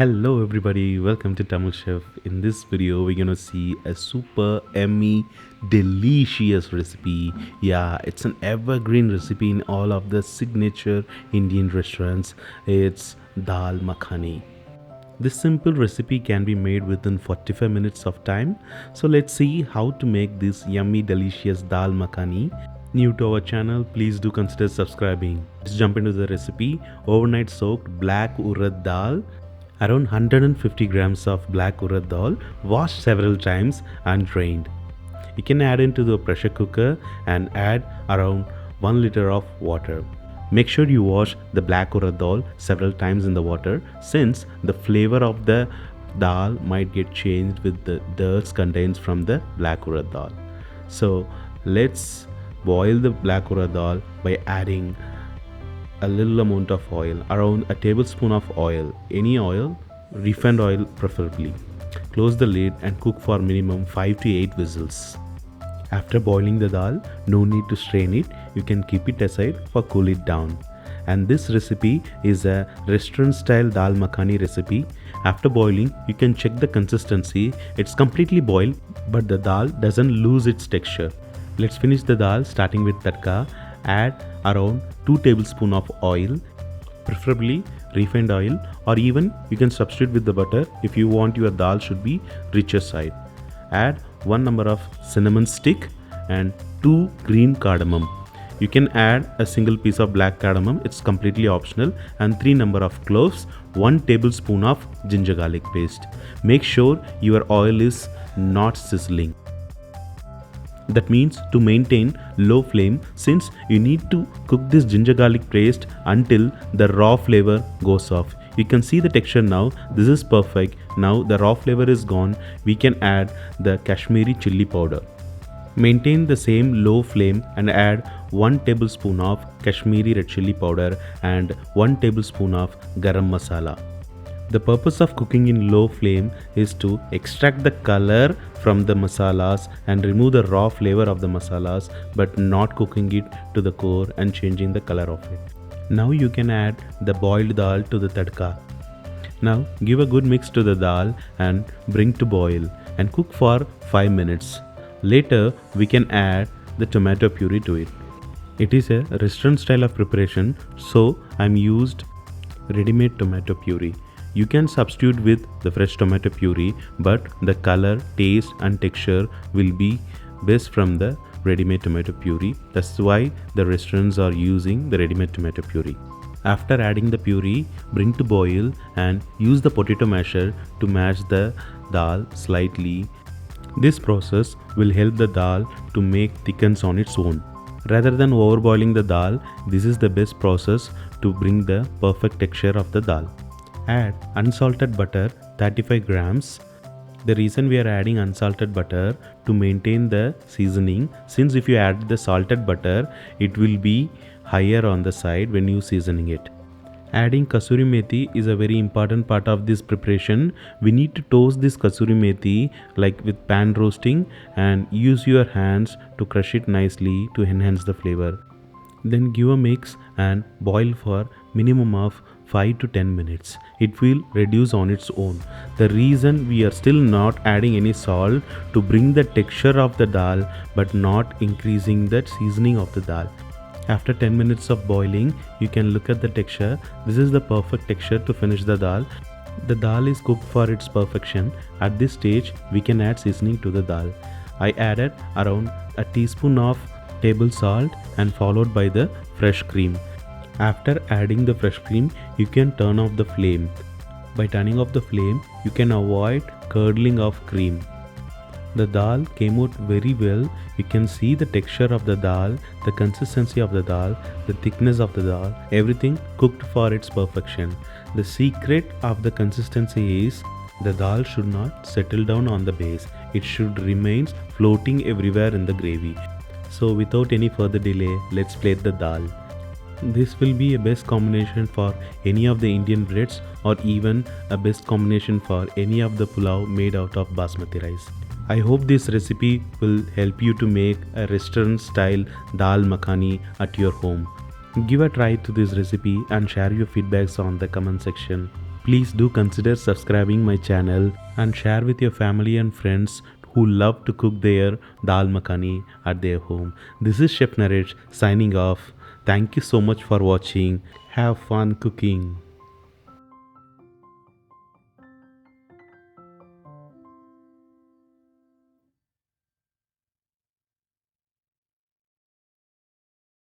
Hello everybody, welcome to Tamil Chef. In this video, we're gonna see a super yummy, delicious recipe. Yeah, it's an evergreen recipe in all of the signature Indian restaurants. It's dal makhani. This simple recipe can be made within 45 minutes of time. So let's see how to make this yummy, delicious dal makhani. New to our channel, please do consider subscribing. Let's jump into the recipe. Overnight soaked black urad dal. Around 150 grams of black urad dal, washed several times and drained. You can add into the pressure cooker and add around 1 liter of water. Make sure you wash the black urad dal several times in the water, since the flavor of the dal might get changed with the dirt contains from the black urad dal. So let's boil the black urad dal by adding a little amount of oil, around a tablespoon of oil, any oil, refined oil preferably. Close the lid and cook for minimum 5 to 8 whistles. After boiling the dal, no need to strain it, you can keep it aside for cool it down. And this recipe is a restaurant style dal makhani recipe. After boiling, you can check the consistency. It's completely boiled, but the dal doesn't lose its texture. Let's finish the dal starting with tadka. Add around 2 tablespoons of oil, preferably refined oil, or even you can substitute with the butter if you want your dal should be richer side. Add 1 number of cinnamon stick and 2 green cardamom. You can add a single piece of black cardamom, it's completely optional, and 3 number of cloves, 1 tablespoon of ginger garlic paste. Make sure your oil is not sizzling. That means to maintain low flame, since you need to cook this ginger garlic paste until the raw flavor goes off. You can see the texture now. This is perfect. Now the raw flavor is gone. We can add the Kashmiri chili powder. Maintain the same low flame and add 1 tablespoon of Kashmiri red chili powder and 1 tablespoon of garam masala. The purpose of cooking in low flame is to extract the color from the masalas and remove the raw flavor of the masalas, but not cooking it to the core and changing the color of it. Now you can add the boiled dal to the tadka. Now give a good mix to the dal and bring to boil and cook for 5 minutes. Later we can add the tomato puree to it. It is a restaurant style of preparation, so I'm used ready-made tomato puree. You can substitute with the fresh tomato puree, but the color, taste and texture will be best from the ready-made tomato puree. That's why the restaurants are using the ready-made tomato puree. After adding the puree, bring to boil and use the potato masher to mash the dal slightly. This process will help the dal to make thickens on its own. Rather than overboiling the dal, this is the best process to bring the perfect texture of the dal. Add unsalted butter 35 grams. The reason we are adding unsalted butter to maintain the seasoning, since if you add the salted butter, it will be higher on the side when you seasoning it. Adding kasuri methi is a very important part of this preparation. We need to toast this kasuri methi like with pan roasting and use your hands to crush it nicely to enhance the flavor. Then give a mix and boil for minimum of 5 to 10 minutes. It will reduce on its own. The reason we are still not adding any salt to bring the texture of the dal but not increasing the seasoning of the dal. After 10 minutes of boiling, you can look at the texture. This is the perfect texture to finish the dal. The dal is cooked for its perfection. At this stage, we can add seasoning to the dal. I added around a teaspoon of table salt and followed by the fresh cream. After adding the fresh cream, you can turn off the flame. By turning off the flame, you can avoid curdling of cream. The dal came out very well. You can see the texture of the dal, the consistency of the dal, the thickness of the dal, everything cooked for its perfection. The secret of the consistency is the dal should not settle down on the base. It should remain floating everywhere in the gravy. So without any further delay, let's plate the dal. This will be a best combination for any of the Indian breads, or even a best combination for any of the pulao made out of basmati rice. I hope this recipe will help you to make a restaurant style dal makhani at your home. Give a try to this recipe and share your feedbacks on the comment section. Please do consider subscribing my channel and share with your family and friends who love to cook their dal makhani at their home. This is Chef Naresh signing off. Thank you so much for watching. Have fun cooking.